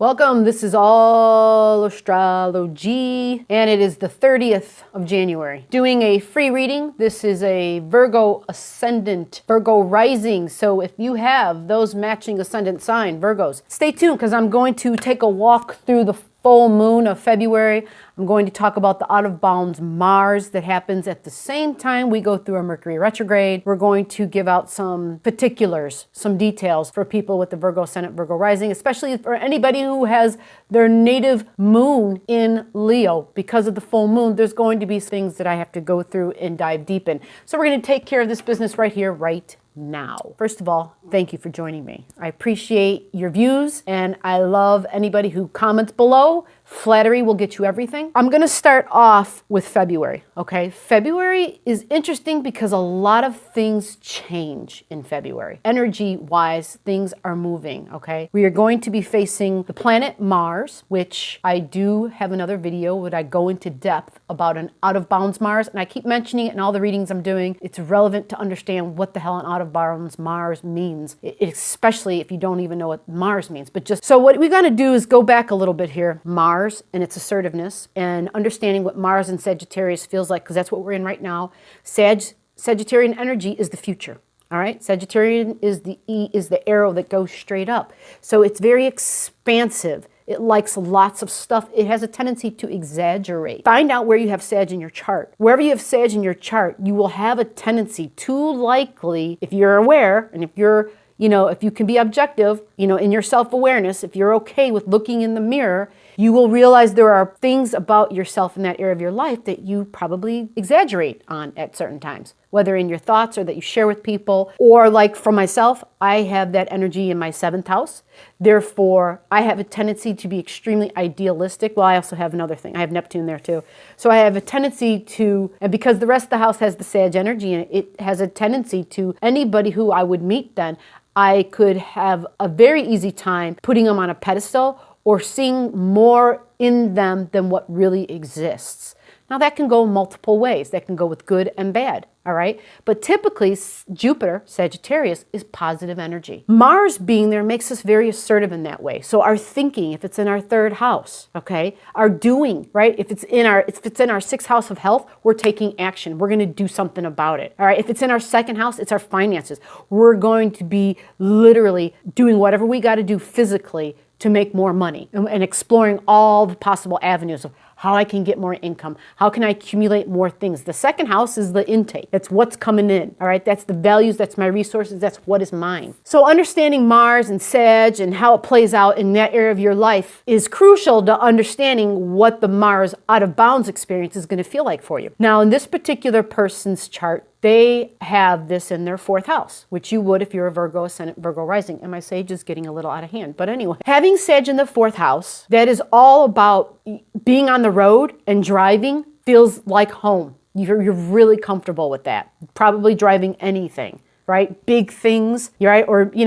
Welcome, this is All Astrology, and it is the 30th of January. Doing a free reading. This is a Virgo ascendant, Virgo rising. So if you have those matching ascendant sign, Virgos, stay tuned because I'm going to take a walk through the full moon of February. I'm going to talk about the out of bounds Mars that happens at the same time we go through a Mercury retrograde. We're going to give out some particulars, some details for people with the Virgo ascendant, Virgo rising, especially for anybody who has their native moon in Leo. Because of the full moon, there's going to be things that I have to go through and dive deep in. So we're going to take care of this business right here, right now. First of all, thank you for joining me. I appreciate your views and I love anybody who comments below. Flattery will get you everything. I'm going to start off with February, okay? February is interesting because a lot of things change in February. Energy-wise, things are moving, okay? We are going to be facing the planet Mars, which I do have another video where I go into depth about an out-of-bounds Mars, and I keep mentioning it in all the readings I'm doing. It's relevant to understand what the hell an out-of-bounds Mars means, especially if you don't even know what Mars means. But just so what we're going to do is go back a little bit here. Mars and its assertiveness and understanding what Mars and Sagittarius feels like, because that's what we're in right now. Sagittarian energy is the future. All right, Sagittarian is the arrow that goes straight up. So it's very expansive. It likes lots of stuff. It has a tendency to exaggerate. Find out where you have Sag in your chart. Wherever you have Sag in your chart, you will have a tendency to likely, if you're aware and if you're, if you can be objective, in your self-awareness, if you're okay with looking in the mirror, you will realize there are things about yourself in that area of your life that you probably exaggerate on at certain times, whether in your thoughts or that you share with people. Or like for myself, I have that energy in my 7th house. Therefore, I have a tendency to be extremely idealistic. Well, I also have another thing. I have Neptune there too. So I have a tendency to, and because the rest of the house has the Sag energy in it, it has a tendency to, anybody who I would meet then, I could have a very easy time putting them on a pedestal or seeing more in them than what really exists. Now that can go multiple ways. That can go with good and bad, all right? But typically Jupiter, Sagittarius, is positive energy. Mars being there makes us very assertive in that way. So our thinking, if it's in our 3rd house, okay? Our doing, right? If it's in our 6th house of health, we're taking action. We're gonna do something about it, all right? If it's in our 2nd house, it's our finances. We're going to be literally doing whatever we gotta do physically to make more money and exploring all the possible avenues of how I can get more income. How can I accumulate more things? The 2nd house is the intake. That's what's coming in, all right? That's the values, that's my resources, that's what is mine. So understanding Mars and Sag and how it plays out in that area of your life is crucial to understanding what the Mars out of bounds experience is gonna feel like for you. Now, in this particular person's chart, they have this in their 4th house, which you would if you're a Virgo ascendant, Virgo rising. And my Sage is getting a little out of hand. But anyway, having Sag in the 4th house, that is all about being on the road and driving feels like home. You're really comfortable with that. Probably driving anything, right? Big things, right? Or, you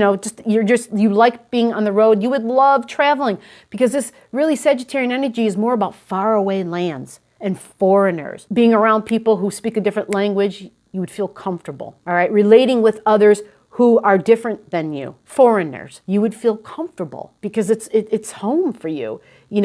like being on the road. You would love traveling because this really Sagittarian energy is more about faraway lands and foreigners. Being around people who speak a different language, you would feel comfortable, all right? Relating with others who are different than you, foreigners, you would feel comfortable because it's home for you.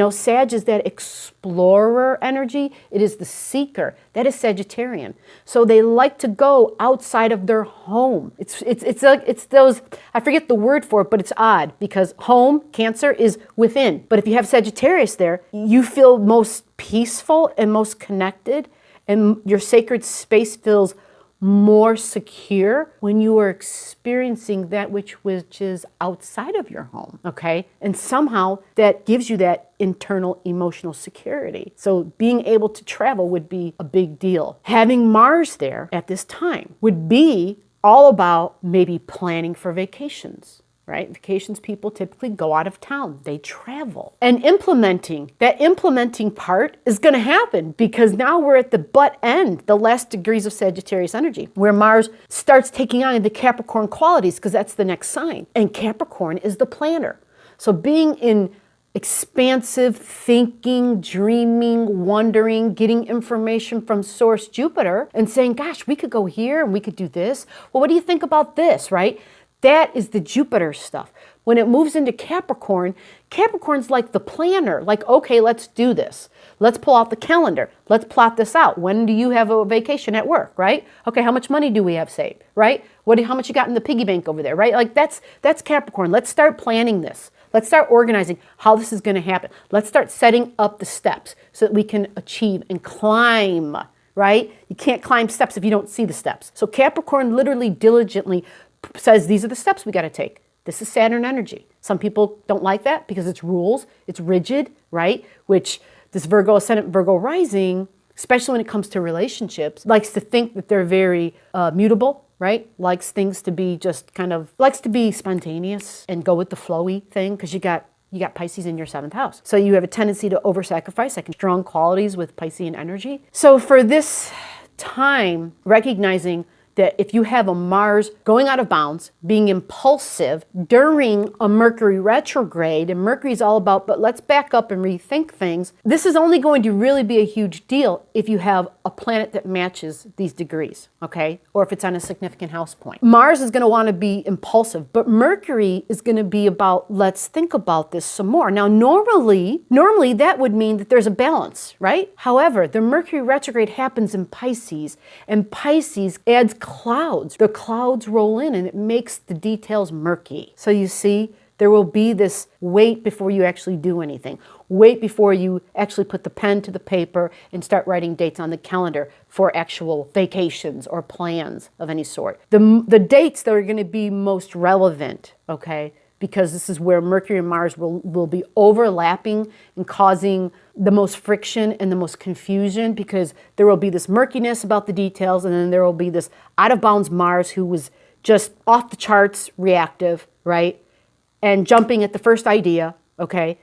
Sag is that explorer energy. It is the seeker. That is Sagittarian. So they like to go outside of their home. It's those, I forget the word for it, but it's odd because home, Cancer, is within. But if you have Sagittarius there, you feel most peaceful and most connected, and your sacred space feels more secure when you are experiencing that which is outside of your home, okay? And somehow that gives you that internal emotional security. So being able to travel would be a big deal. Having Mars there at this time would be all about maybe planning for vacations, right? Vacations people typically go out of town. They travel. And that implementing part is going to happen because now we're at the butt end, the last degrees of Sagittarius energy, where Mars starts taking on the Capricorn qualities because that's the next sign. And Capricorn is the planner. So being in expansive thinking, dreaming, wondering, getting information from source Jupiter and saying, gosh, we could go here and we could do this. Well, what do you think about this, right? That is the Jupiter stuff. When it moves into Capricorn, Capricorn's like the planner. Like, okay, let's do this. Let's pull out the calendar. Let's plot this out. When do you have a vacation at work, right? Okay, how much money do we have saved, right? How much you got in the piggy bank over there, right? Like that's Capricorn. Let's start planning this. Let's start organizing how this is going to happen. Let's start setting up the steps so that we can achieve and climb, right? You can't climb steps if you don't see the steps. So Capricorn literally diligently says these are the steps we got to take. This is Saturn energy. Some people don't like that because it's rules, it's rigid, right? Which this Virgo ascendant, Virgo rising, especially when it comes to relationships, likes to think that they're very mutable, right? Likes things to be just likes to be spontaneous and go with the flowy thing because you got Pisces in your 7th house. So you have a tendency to over-sacrifice, like strong qualities with Piscean energy. So for this time, recognizing that if you have a Mars going out of bounds, being impulsive during a Mercury retrograde, and Mercury's all about, but let's back up and rethink things. This is only going to really be a huge deal if you have a planet that matches these degrees, okay? Or if it's on a significant house point. Mars is going to want to be impulsive, but Mercury is going to be about, let's think about this some more. Now, normally that would mean that there's a balance, right? However, the Mercury retrograde happens in Pisces, and Pisces adds clouds. The clouds roll in and it makes the details murky. So you see, there will be this wait before you actually do anything. Wait before you actually put the pen to the paper and start writing dates on the calendar for actual vacations or plans of any sort. The dates that are going to be most relevant, okay, because this is where Mercury and Mars will be overlapping and causing the most friction and the most confusion, because there will be this murkiness about the details, and then there will be this out-of-bounds Mars who was just off the charts reactive, right? And jumping at the first idea, okay?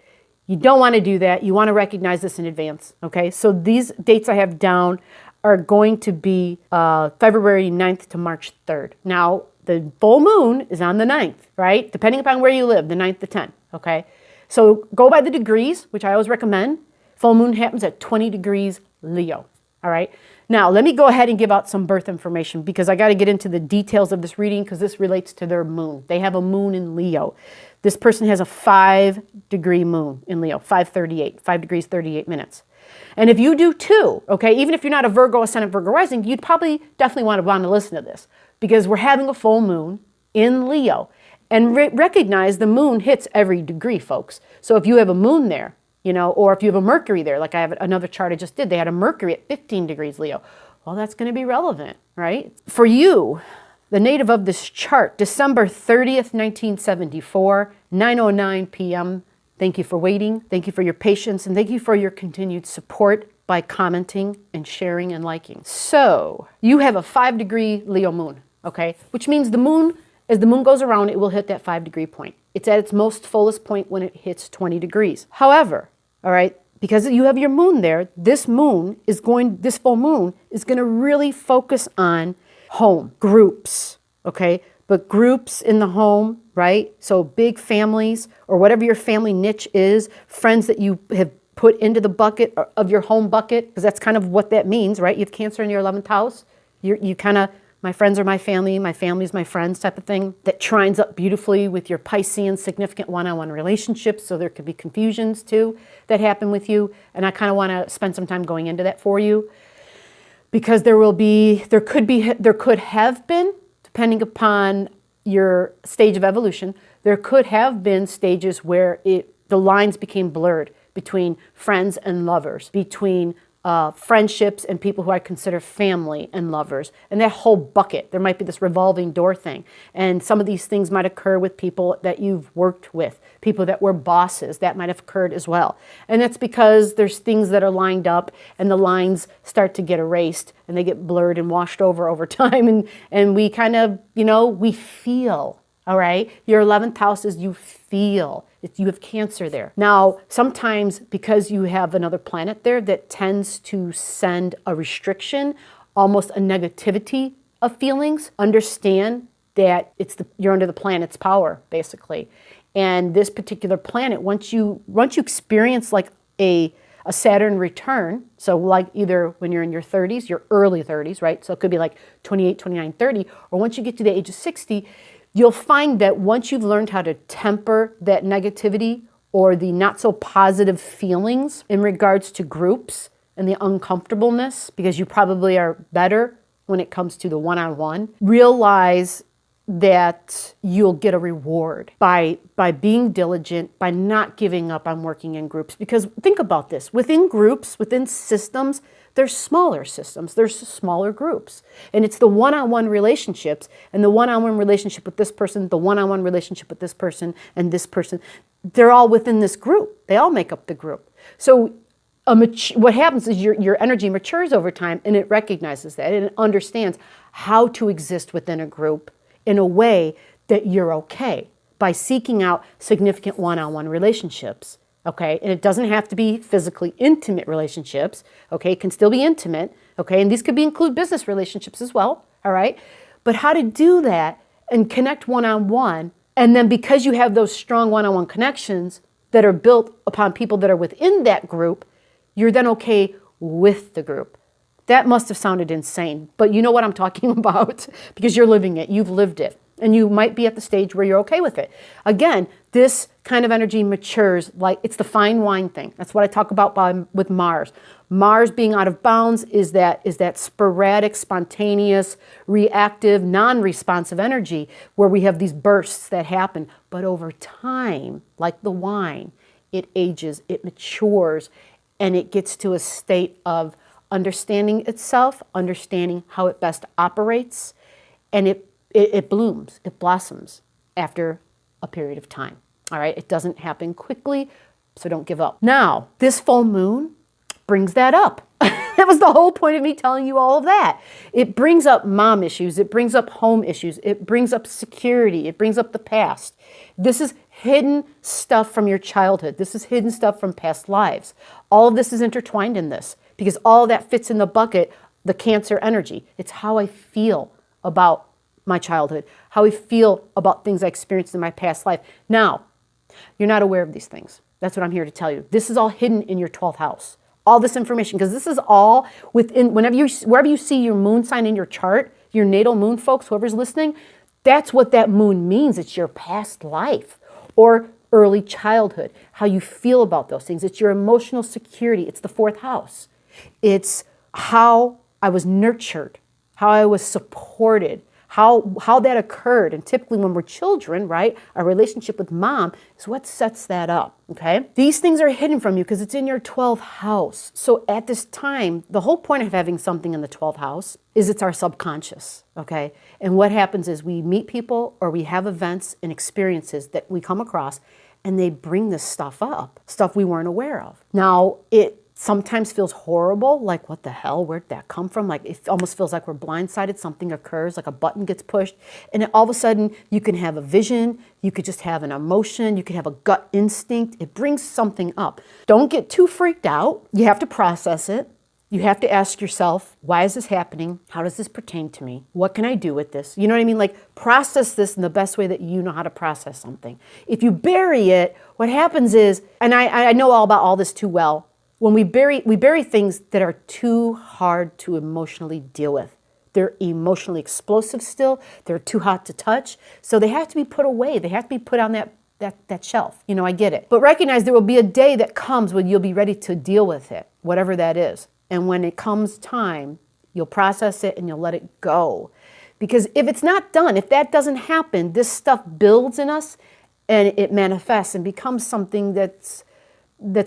You don't want to do that. You want to recognize this in advance, okay? So these dates I have down are going to be February 9th to March 3rd. Now, the full moon is on the 9th, right? Depending upon where you live, the 9th to 10th, okay? So go by the degrees, which I always recommend. Full moon happens at 20 degrees Leo, all right? Now, let me go ahead and give out some birth information because I got to get into the details of this reading because this relates to their moon. They have a moon in Leo. This person has a 5-degree moon in Leo, 5:38, 5 degrees 38 minutes. And if you do too, okay, even if you're not a Virgo ascendant, Virgo rising, you'd probably definitely want to listen to this because we're having a full moon in Leo. And recognize the moon hits every degree, folks. So if you have a moon there, you know, or if you have a Mercury there, like I have another chart I just did, they had a Mercury at 15 degrees Leo. Well, that's going to be relevant, right? For you, the native of this chart, December 30th, 1974, 9:09 p.m. Thank you for waiting. Thank you for your patience. And thank you for your continued support by commenting and sharing and liking. So you have a 5-degree Leo moon, okay? Which means the moon, as the moon goes around, it will hit that 5-degree point. It's at its most fullest point when it hits 20 degrees. However, all right, because you have your moon there, this full moon is going to really focus on home, groups, okay? But groups in the home, right? So big families or whatever your family niche is, friends that you have put into the bucket of your home bucket, because that's kind of what that means, right? You have Cancer in your 11th house. You kind of, my friends are my family is my friends type of thing. That trines up beautifully with your Piscean significant one-on-one relationships. So there could be confusions too that happen with you. And I kind of want to spend some time going into that for you. Because there could have been, depending upon your stage of evolution, there could have been stages where the lines became blurred between friends and lovers, between friendships and people who I consider family and lovers. And that whole bucket, there might be this revolving door thing. And some of these things might occur with people that you've worked with, people that were bosses, that might have occurred as well. And that's because there's things that are lined up and the lines start to get erased and they get blurred and washed over time. And we kind of, we feel, all right? Your 11th house is you feel. You have Cancer there. Now, sometimes because you have another planet there that tends to send a restriction, almost a negativity of feelings, understand that you're under the planet's power, basically. And this particular planet, once you experience like a Saturn return, so like either when you're in your 30s, your early 30s, right? So it could be like 28, 29, 30, or once you get to the age of 60, you'll find that once you've learned how to temper that negativity or the not so positive feelings in regards to groups and the uncomfortableness, because you probably are better when it comes to the one-on-one, realize that you'll get a reward by being diligent, by not giving up on working in groups. Because think about this, within groups, within systems, there's smaller systems, there's smaller groups. And it's the one-on-one relationships, and the one-on-one relationship with this person, the one-on-one relationship with this person, and this person, they're all within this group. They all make up the group. So what happens is your energy matures over time, and it recognizes that, and it understands how to exist within a group in a way that you're okay by seeking out significant one-on-one relationships, okay? And it doesn't have to be physically intimate relationships, okay? It can still be intimate, okay? And these could include business relationships as well, all right? But how to do that and connect one-on-one, and then because you have those strong one-on-one connections that are built upon people that are within that group, you're then okay with the group. That must have sounded insane, but you know what I'm talking about because you're living it, you've lived it, and you might be at the stage where you're okay with it. Again, this kind of energy matures like it's the fine wine thing. That's what I talk about with Mars. Mars being out of bounds is that sporadic, spontaneous, reactive, non-responsive energy where we have these bursts that happen, but over time, like the wine, it ages, it matures, and it gets to a state of understanding itself, understanding how it best operates, and it blooms, it blossoms after a period of time. All right, it doesn't happen quickly, so don't give up. Now, this full moon brings that up. That was the whole point of me telling you all of that. It brings up mom issues, it brings up home issues, it brings up security, it brings up the past. This is hidden stuff from your childhood. This is hidden stuff from past lives. All of this is intertwined in this because all of that fits in the bucket, the Cancer energy. It's how I feel about my childhood, how I feel about things I experienced in my past life. Now, you're not aware of these things. That's what I'm here to tell you. This is all hidden in your 12th house. All this information, because this is all within, wherever you see your moon sign in your chart, your natal moon, folks, whoever's listening, that's what that moon means. It's your past life or early childhood, how you feel about those things. It's your emotional security. It's the 4th house. It's how I was nurtured, how I was supported, how that occurred. And typically when we're children, right, our relationship with mom is what sets that up, okay? These things are hidden from you because it's in your 12th house. So at this time, the whole point of having something in the 12th house is it's our subconscious, okay? And what happens is we meet people or we have events and experiences that we come across and they bring this stuff up, stuff we weren't aware of. Now, it sometimes feels horrible, like what the hell, where'd that come from? Like it almost feels like we're blindsided, something occurs, like a button gets pushed, and then all of a sudden you can have a vision, you could just have an emotion, you could have a gut instinct, it brings something up. Don't get too freaked out, you have to process it. You have to ask yourself, why is this happening? How does this pertain to me? What can I do with this? You know what I mean? Like process this in the best way that you know how to process something. If you bury it, what happens is, and I know all about all this too well, when we bury things that are too hard to emotionally deal with. They're emotionally explosive still. They're too hot to touch. So they have to be put away. They have to be put on that shelf. You know, I get it. But recognize there will be a day that comes when you'll be ready to deal with it, whatever that is. And when it comes time, you'll process it and you'll let it go. Because if it's not done, if that doesn't happen, this stuff builds in us and it manifests and becomes something that's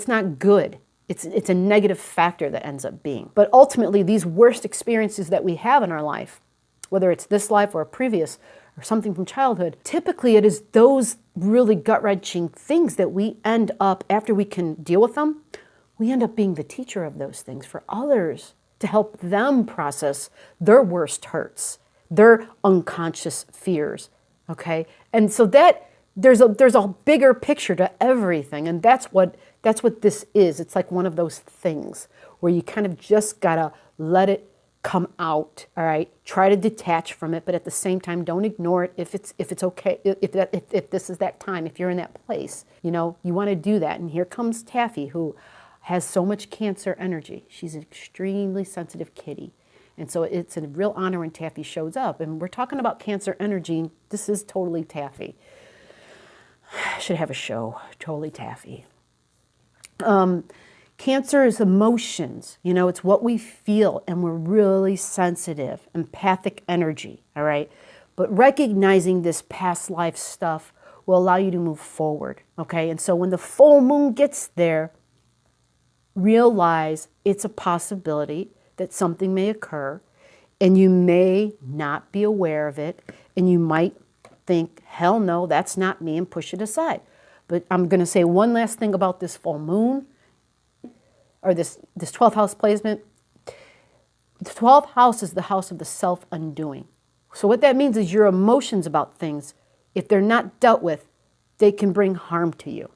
not good. It's a negative factor that ends up being. But ultimately, these worst experiences that we have in our life, whether it's this life or a previous or something from childhood, typically it is those really gut-wrenching things that we end up, after we can deal with them, we end up being the teacher of those things for others to help them process their worst hurts, their unconscious fears, okay? And so that there's a bigger picture to everything, and that's what this is. It's like one of those things where you kind of just gotta let it come out, all right? Try to detach from it, but at the same time, don't ignore it if it's okay, if this is that time, if you're in that place, you know, you wanna do that. And here comes Taffy, who has so much Cancer energy. She's an extremely sensitive kitty. And so it's a real honor when Taffy shows up. And we're talking about Cancer energy. This is totally Taffy. I should have a show, totally Taffy. Cancer is emotions. You know, it's what we feel, and we're really sensitive, empathic energy, all right? But recognizing this past life stuff will allow you to move forward, okay? And so when the full moon gets there, realize it's a possibility that something may occur, and you may not be aware of it, and you might think, hell no, that's not me, and push it aside. But I'm going to say one last thing about this full moon, or this 12th house placement. The 12th house is the house of the self-undoing. So what that means is your emotions about things, if they're not dealt with, they can bring harm to you.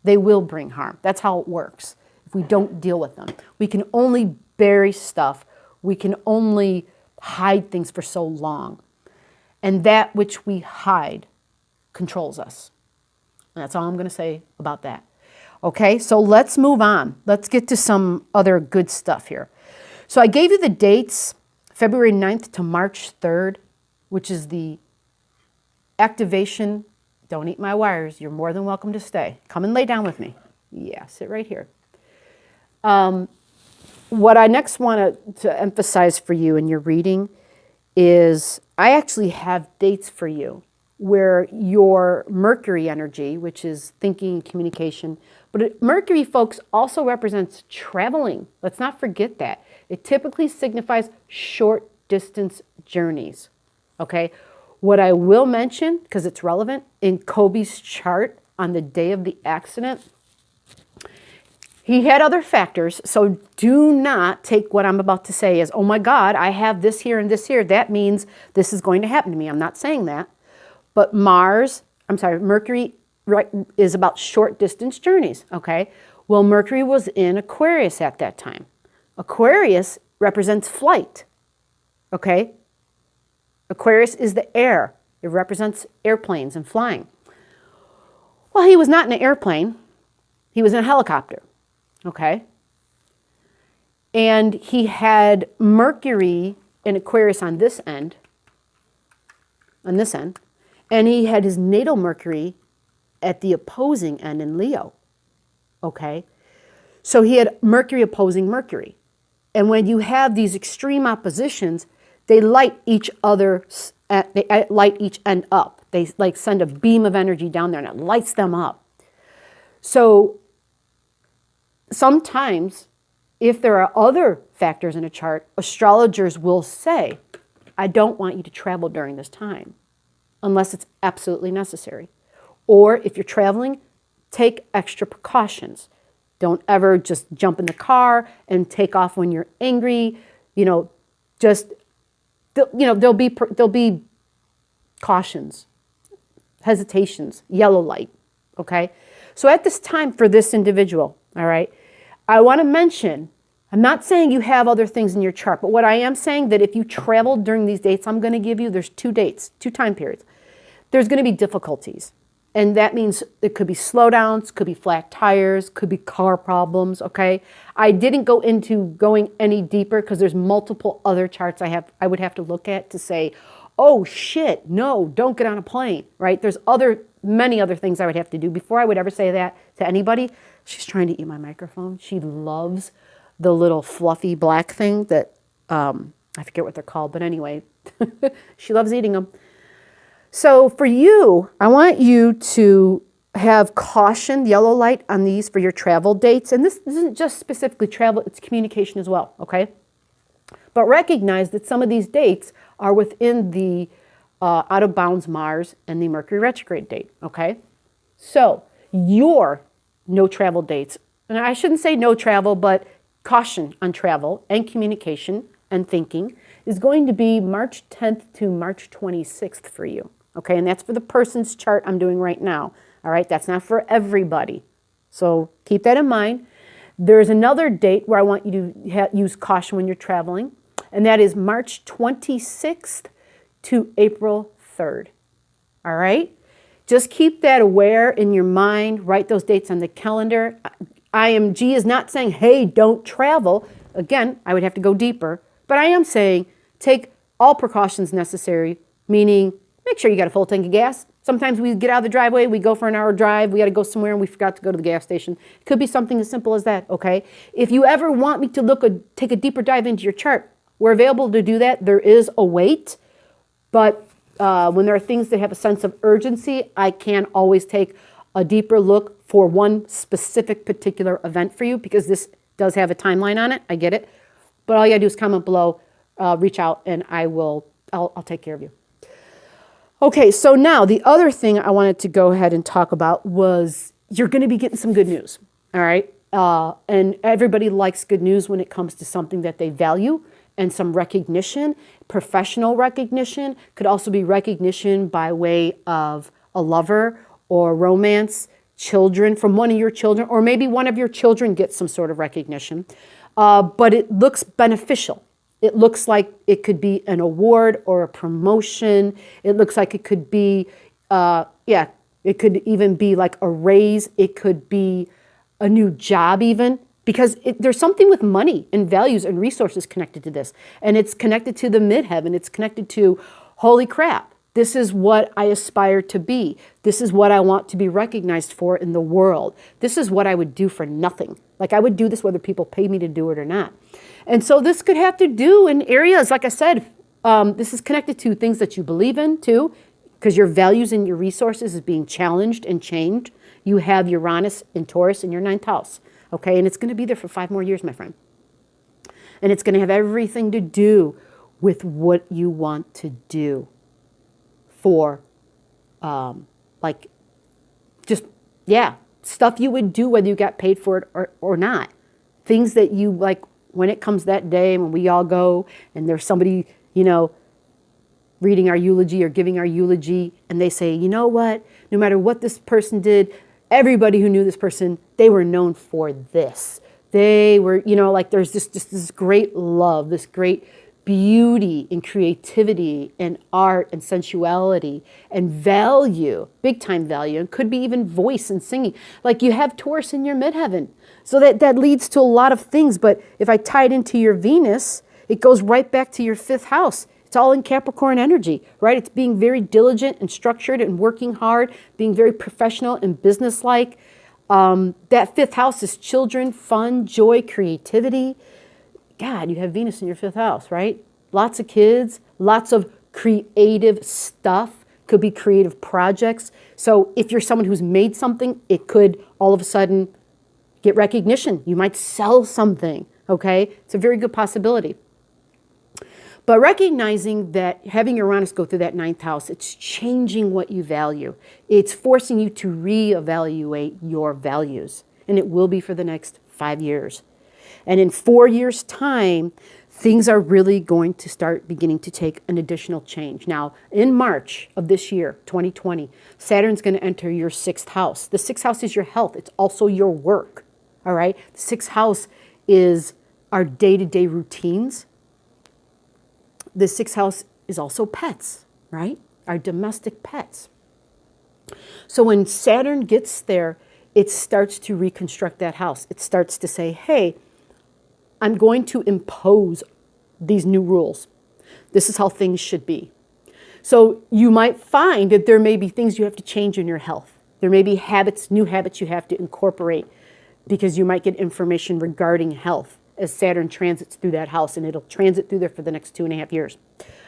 They will bring harm. That's how it works if we don't deal with them. We can only bury stuff. We can only hide things for so long. And that which we hide controls us. And that's all I'm going to say about that. Okay, so let's move on. Let's get to some other good stuff here. So I gave you the dates, February 9th to March 3rd, which is the activation. Don't eat my wires. You're more than welcome to stay. Come and lay down with me. Yeah, sit right here. What I next want to emphasize for you in your reading is I actually have dates for you where your Mercury energy, which is thinking and communication, but Mercury, folks, also represents traveling. Let's not forget that. It typically signifies short distance journeys, okay? What I will mention, because it's relevant, in Kobe's chart on the day of the accident, he had other factors, so do not take what I'm about to say as, oh my God, I have this here and this here. That means this is going to happen to me. I'm not saying that. But Mercury is about short distance journeys, okay? Well, Mercury was in Aquarius at that time. Aquarius represents flight, okay? Aquarius is the air. It represents airplanes and flying. Well, he was not in an airplane. He was in a helicopter, okay? And he had Mercury in Aquarius on this end, and he had his natal Mercury at the opposing end in Leo, okay? So he had Mercury opposing Mercury. And when you have these extreme oppositions, they light each other, they light each end up. They like send a beam of energy down there and it lights them up. So sometimes if there are other factors in a chart, astrologers will say, I don't want you to travel during this time unless it's absolutely necessary. Or if you're traveling, take extra precautions. Don't ever just jump in the car and take off when you're angry. You know, just, there'll be cautions, hesitations, yellow light, okay? So at this time for this individual, all right, I want to mention, I'm not saying you have other things in your chart, but what I am saying that if you traveled during these dates I'm going to give you, there's 2 dates, 2 time periods, there's going to be difficulties. And that means it could be slowdowns, could be flat tires, could be car problems, okay? I didn't go into going any deeper because there's multiple other charts I would have to look at to say, oh shit, no, don't get on a plane, right? There's many other things I would have to do before I would ever say that to anybody. She's trying to eat my microphone. She loves the little fluffy black thing that, I forget what they're called, but anyway, she loves eating them. So for you, I want you to have caution, yellow light on these for your travel dates. And this isn't just specifically travel, it's communication as well, okay? But recognize that some of these dates are within the out of bounds Mars and the Mercury retrograde date, okay? So your no travel dates, and I shouldn't say no travel, but caution on travel and communication and thinking is going to be March 10th to March 26th for you. Okay, and that's for the person's chart I'm doing right now. All right, that's not for everybody. So keep that in mind. There's another date where I want you to use caution when you're traveling, and that is March 26th to April 3rd. All right? Just keep that aware in your mind. Write those dates on the calendar. G is not saying, hey, don't travel. Again, I would have to go deeper. But I am saying take all precautions necessary, meaning make sure you got a full tank of gas. Sometimes we get out of the driveway, we go for an hour drive, we got to go somewhere and we forgot to go to the gas station. It could be something as simple as that, okay? If you ever want me to take a deeper dive into your chart, we're available to do that. There is a wait, but when there are things that have a sense of urgency, I can always take a deeper look for one specific particular event for you, because this does have a timeline on it. I get it. But all you gotta do is comment below, reach out, and I'll take care of you. Okay, so now the other thing I wanted to go ahead and talk about was you're going to be getting some good news, all right? And everybody likes good news when it comes to something that they value and some recognition. Professional recognition could also be recognition by way of a lover or romance, children, from one of your children, or maybe one of your children gets some sort of recognition. But it looks beneficial. It looks like it could be an award or a promotion. It looks like it could be, it could even be like a raise. It could be a new job even, because there's something with money and values and resources connected to this. And it's connected to the midheaven. It's connected to, holy crap, this is what I aspire to be. This is what I want to be recognized for in the world. This is what I would do for nothing. Like I would do this whether people pay me to do it or not. And so this could have to do in areas, like I said, this is connected to things that you believe in too, because your values and your resources is being challenged and changed. You have Uranus and Taurus in your 9th house, okay? And it's going to be there for 5 more years, my friend. And it's going to have everything to do with what you want to do for, stuff you would do whether you got paid for it or not. Things that you like. When it comes that day when we all go and there's somebody, reading our eulogy or giving our eulogy, and they say, you know what, no matter what this person did, everybody who knew this person, they were known for this. They were, there's this great love, this great beauty and creativity and art and sensuality and value, big time value, and could be even voice and singing. Like you have Taurus in your midheaven. So that leads to a lot of things. But if I tie it into your Venus, it goes right back to your 5th house. It's all in Capricorn energy, right? It's being very diligent and structured and working hard, being very professional and businesslike. That 5th house is children, fun, joy, creativity. God, you have Venus in your 5th house, right? Lots of kids, lots of creative stuff. Could be creative projects. So if you're someone who's made something, it could all of a sudden get recognition. You might sell something, okay? It's a very good possibility. But recognizing that having Uranus go through that 9th house, it's changing what you value. It's forcing you to reevaluate your values. And it will be for the next 5 years. And in 4 years' time, things are really going to start beginning to take an additional change. Now, in March of this year, 2020, Saturn's going to enter your 6th house. The 6th house is your health. It's also your work. All right. The 6th house is our day-to-day routines. The 6th house is also pets, right? Our domestic pets. So when Saturn gets there, it starts to reconstruct that house. It starts to say, hey, I'm going to impose these new rules. This is how things should be. So you might find that there may be things you have to change in your health. There may be habits, new habits you have to incorporate, because you might get information regarding health as Saturn transits through that house, and it'll transit through there for the next 2.5 years.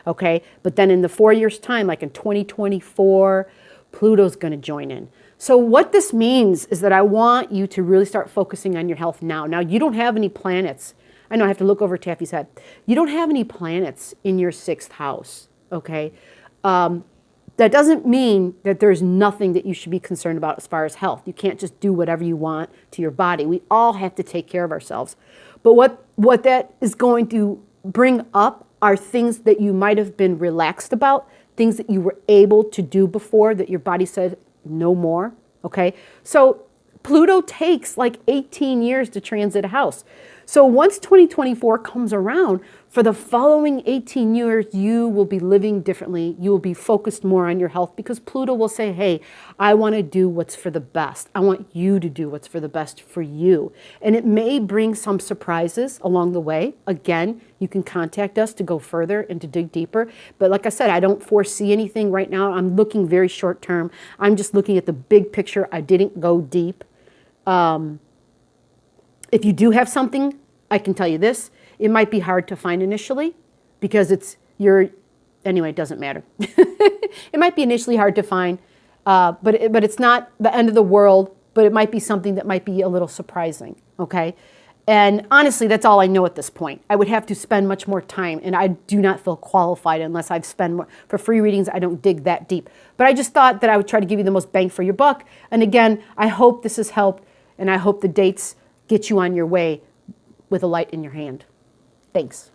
Okay, but then in the 4 years' time, like in 2024, Pluto's going to join in. So what this means is that I want you to really start focusing on your health now. Now, you don't have any planets. I know I have to look over Taffy's head. You don't have any planets in your 6th house, okay? That doesn't mean that there's nothing that you should be concerned about as far as health. You can't just do whatever you want to your body. We all have to take care of ourselves. But what that is going to bring up are things that you might have been relaxed about, things that you were able to do before that your body said no more, okay? So Pluto takes like 18 years to transit a house. So once 2024 comes around, for the following 18 years, you will be living differently. You will be focused more on your health because Pluto will say, hey, I want to do what's for the best. I want you to do what's for the best for you. And it may bring some surprises along the way. Again, you can contact us to go further and to dig deeper. But like I said, I don't foresee anything right now. I'm looking very short term. I'm just looking at the big picture. I didn't go deep. If you do have something, I can tell you this, it might be hard to find initially because anyway, it doesn't matter. It might be initially hard to find, but it's not the end of the world, but it might be something that might be a little surprising, okay? And honestly, that's all I know at this point. I would have to spend much more time, and I do not feel qualified unless I've spent more. For free readings, I don't dig that deep. But I just thought that I would try to give you the most bang for your buck. And again, I hope this has helped, and I hope the dates get you on your way with a light in your hand. Thanks.